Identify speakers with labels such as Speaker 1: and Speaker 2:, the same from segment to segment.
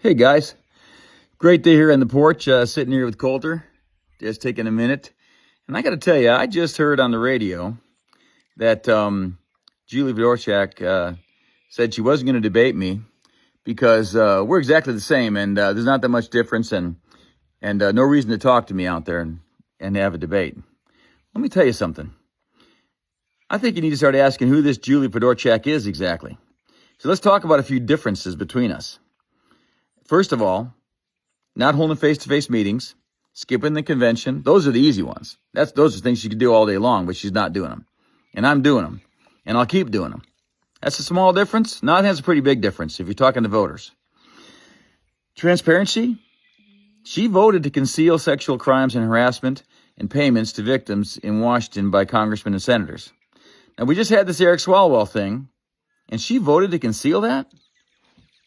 Speaker 1: Hey guys, great day here on the porch, sitting here with Coulter, just taking a minute. And I got to tell you, I just heard on the radio that Julie Fedorchak said she wasn't going to debate me because we're exactly the same, and there's not that much difference, and no reason to talk to me out there and have a debate. Let me tell you something. I think you need to start asking who this Julie Fedorchak is exactly. So let's talk about a few differences between us. First of all, not holding face-to-face meetings, skipping the convention. Those are the easy ones. Those are things she could do all day long, but she's not doing them. And I'm doing them. And I'll keep doing them. That's a small difference. No, that's a pretty big difference if you're talking to voters. Transparency. She voted to conceal sexual crimes and harassment and payments to victims in Washington by congressmen and senators. Now, we just had this Eric Swalwell thing, and she voted to conceal that?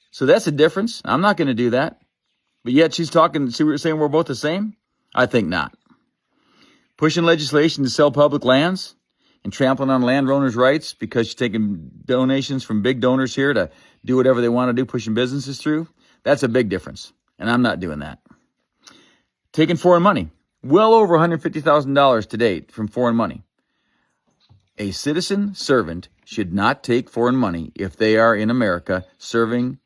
Speaker 1: So that's a difference. I'm not going to do that. But yet she's saying we're both the same? I think not. Pushing legislation to sell public lands and trampling on landowners' rights because she's taking donations from big donors here to do whatever they want to do, pushing businesses through. That's a big difference. And I'm not doing that. Taking foreign money. Well over $150,000 to date from foreign money. A citizen servant should not take foreign money if they are in America serving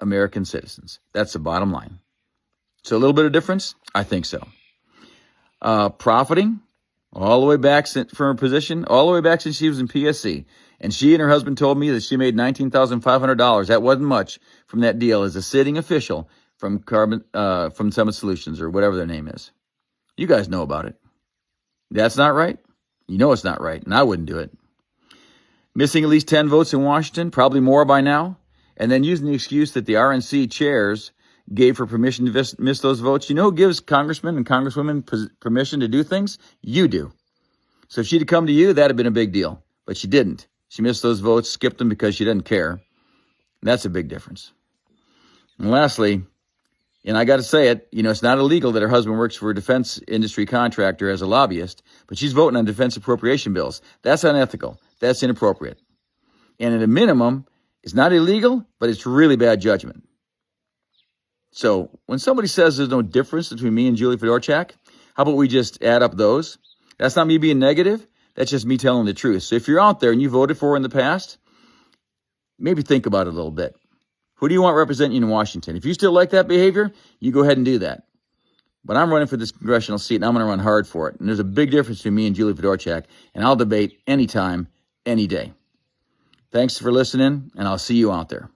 Speaker 1: American citizens. That's the bottom line. So a little bit of difference? I think so. Profiting, all the way back from her position, all the way back since she was in PSC. And she and her husband told me that she made $19,500. That wasn't much from that deal as a sitting official from Summit Solutions or whatever their name is. You guys know about it. That's not right? You know it's not right, and I wouldn't do it. Missing at least 10 votes in Washington, probably more by now. And then using the excuse that the RNC chairs gave her permission to miss those votes. You know who gives congressmen and congresswomen permission to do things? You do. So if she'd have come to you, that'd have been a big deal. But she didn't. She missed those votes, skipped them because she doesn't care. That's a big difference. And lastly, and I got to say it, it's not illegal that her husband works for a defense industry contractor as a lobbyist, but she's voting on defense appropriation bills. That's unethical. That's inappropriate. And at a minimum, it's not illegal, but it's really bad judgment. So when somebody says there's no difference between me and Julie Fedorchak, how about we just add up those? That's not me being negative. That's just me telling the truth. So if you're out there and you voted for her in the past, maybe think about it a little bit. Who do you want representing you in Washington? If you still like that behavior, you go ahead and do that. But I'm running for this congressional seat, and I'm going to run hard for it. And there's a big difference between me and Julie Fedorchak, and I'll debate anytime, any day. Thanks for listening, and I'll see you out there.